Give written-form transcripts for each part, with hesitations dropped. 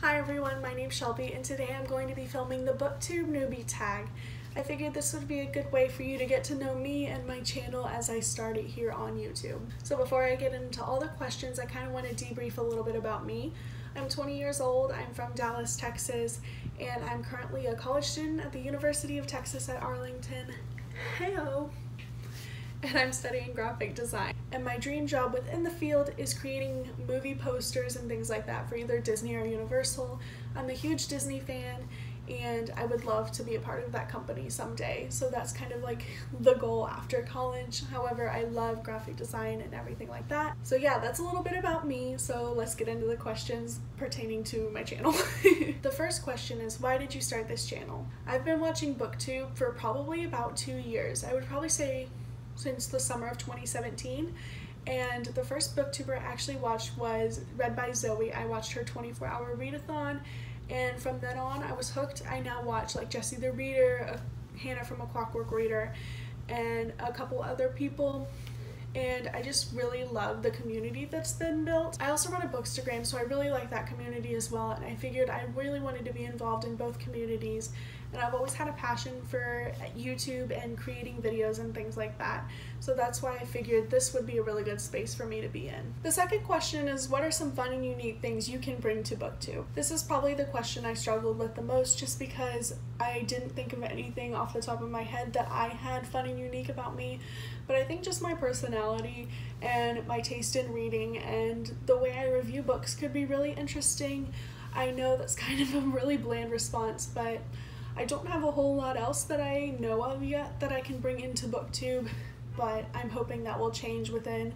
Hi everyone, my name's Shelby and today I'm going to be filming the BOOKTUBE newbie tag. I figured this would be a good way for you to get to know me and my channel as I start it here on YouTube. So before I get into all the questions, I kind of want to debrief a little bit about me. I'm 20 years old, I'm from Dallas, Texas, and I'm currently a college student at the University of Texas at Arlington. Heyo! And I'm studying graphic design. And my dream job within the field is creating movie posters and things like that for either Disney or Universal. I'm a huge Disney fan and I would love to be a part of that company someday. So that's kind of like the goal after college. However, I love graphic design and everything like that. So yeah, that's a little bit about me. So let's get into the questions pertaining to my channel. The first question is, why did you start this channel? I've been watching BOOKTUBE for probably about 2 years. I would probably say since the summer of 2017, and the first booktuber I actually watched was Read by Zoe. I watched her 24-hour readathon, and from then on I was hooked. I now watch like Jessie the Reader, Hannah from A Clockwork Reader, and a couple other people, and I just really love the community that's been built. I also run a Bookstagram, so I really like that community as well, and I figured I really wanted to be involved in both communities. And I've always had a passion for YouTube and creating videos and things like that. So that's why I figured this would be a really good space for me to be in. The second question is, what are some fun and unique things you can bring to BOOKTUBE? This is probably the question I struggled with the most, just because I didn't think of anything off the top of my head that I had fun and unique about me. But I think just my personality and my taste in reading and the way I review books could be really interesting. I know that's kind of a really bland response, but I don't have a whole lot else that I know of yet that I can bring into BOOKTUBE, but I'm hoping that will change within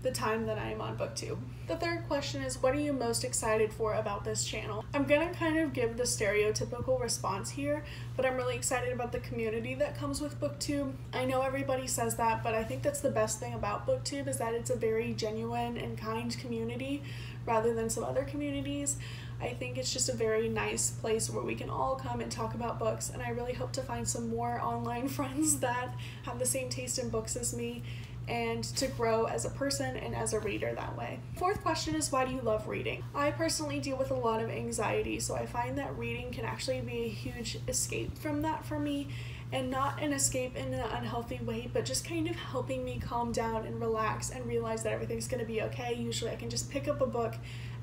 the time that I'm on BOOKTUBE. The third question is, what are you most excited for about this channel? I'm gonna kind of give the stereotypical response here, but I'm really excited about the community that comes with BOOKTUBE. I know everybody says that, but I think that's the best thing about BOOKTUBE is that it's a very genuine and kind community rather than some other communities. I think it's just a very nice place where we can all come and talk about books, and I really hope to find some more online friends that have the same taste in books as me and to grow as a person and as a reader that way. Fourth question is, why do you love reading? I personally deal with a lot of anxiety, so I find that reading can actually be a huge escape from that for me, and not an escape in an unhealthy way, but just kind of helping me calm down and relax and realize that everything's gonna be okay. Usually I can just pick up a book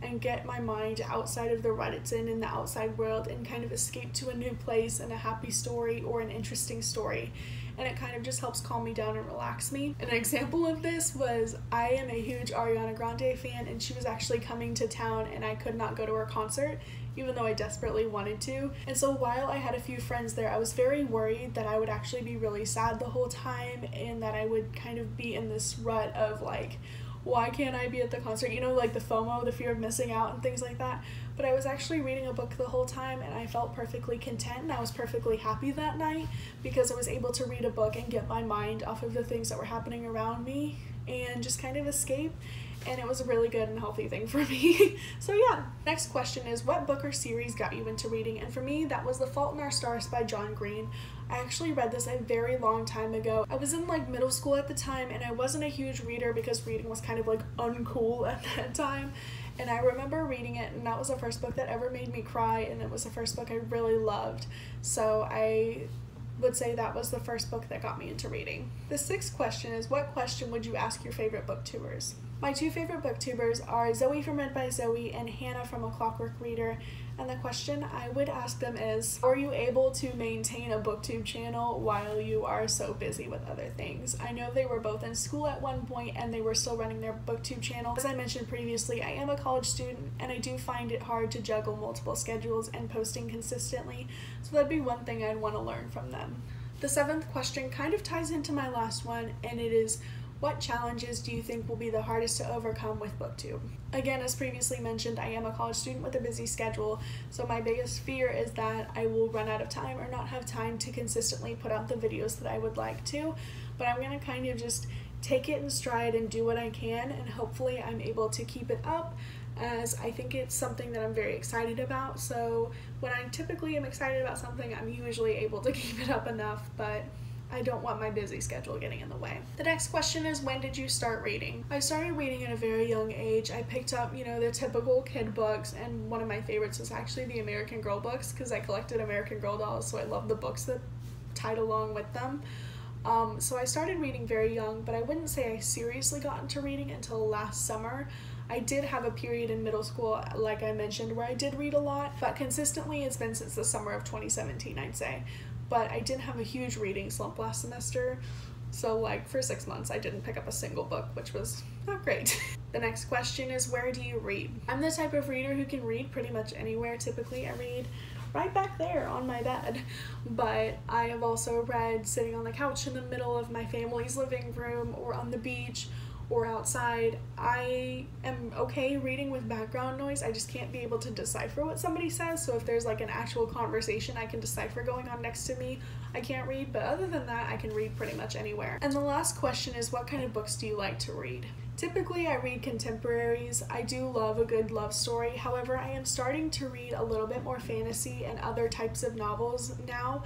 and get my mind outside of the rut it's in the outside world and kind of escape to a new place and a happy story or an interesting story. And it kind of just helps calm me down and relax me. An example of this was, I am a huge Ariana Grande fan, and she was actually coming to town and I could not go to her concert even though I desperately wanted to. And so while I had a few friends there, I was very worried that I would actually be really sad the whole time and that I would kind of be in this rut of like, why can't I be at the concert? You know, like the FOMO, the fear of missing out and things like that. But I was actually reading a book the whole time and I felt perfectly content and I was perfectly happy that night because I was able to read a book and get my mind off of the things that were happening around me and just kind of escape. And it was a really good and healthy thing for me. So yeah. Next question is, what book or series got you into reading? And for me, that was The Fault in Our Stars by John Green. I actually read this a very long time ago. I was in like middle school at the time and I wasn't a huge reader because reading was kind of like uncool at that time. And I remember reading it, and that was the first book that ever made me cry, and it was the first book I really loved. So I would say that was the first book that got me into reading. The sixth question is, what question would you ask your favorite booktubers? My two favorite booktubers are Zoe from Read by Zoe and Hannah from A Clockwork Reader, and the question I would ask them is, are you able to maintain a booktube channel while you are so busy with other things? I know they were both in school at one point and they were still running their booktube channel. As I mentioned previously, I am a college student and I do find it hard to juggle multiple schedules and posting consistently, so that'd be one thing I'd want to learn from them. The seventh question kind of ties into my last one, and it is, what challenges do you think will be the hardest to overcome with BOOKTUBE? Again, as previously mentioned, I am a college student with a busy schedule, so my biggest fear is that I will run out of time or not have time to consistently put out the videos that I would like to, but I'm going to kind of just take it in stride and do what I can, and hopefully I'm able to keep it up, as I think it's something that I'm very excited about. So when I typically am excited about something, I'm usually able to keep it up enough, but I don't want my busy schedule getting in the way. The next question is, when did you start reading? I started reading at a very young age. I picked up, you know, the typical kid books, and one of my favorites was actually the American Girl books because I collected American Girl dolls, so I love the books that tied along with them. So I started reading very young, but I wouldn't say I seriously got into reading until last summer. I did have a period in middle school, like I mentioned, where I did read a lot, but consistently it's been since the summer of 2017, I'd say. But I did have a huge reading slump last semester, so like for 6 months I didn't pick up a single book, which was not great. The next question is, where do you read? I'm the type of reader who can read pretty much anywhere. Typically I read right back there on my bed, but I have also read sitting on the couch in the middle of my family's living room, or on the beach, or outside. I am okay reading with background noise. I just can't be able to decipher what somebody says, so if there's like an actual conversation I can decipher going on next to me, I can't read, but other than that I can read pretty much anywhere. And the last question is, what kind of books do you like to read? Typically I read contemporaries. I do love a good love story. However, I am starting to read a little bit more fantasy and other types of novels now.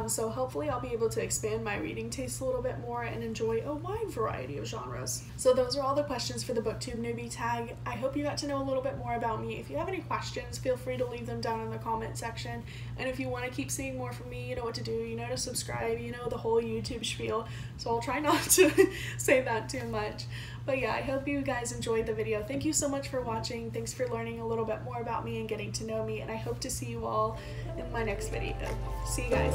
So hopefully I'll be able to expand my reading taste a little bit more and enjoy a wide variety of genres. So those are all the questions for the BookTube newbie tag. I hope you got to know a little bit more about me. If you have any questions, feel free to leave them down in the comment section. And if you want to keep seeing more from me, you know what to do. You know to subscribe, you know the whole YouTube spiel. So I'll try not to say that too much. But yeah, I hope you guys enjoyed the video. Thank you so much for watching. Thanks for learning a little bit more about me and getting to know me. And I hope to see you all in my next video. See you guys.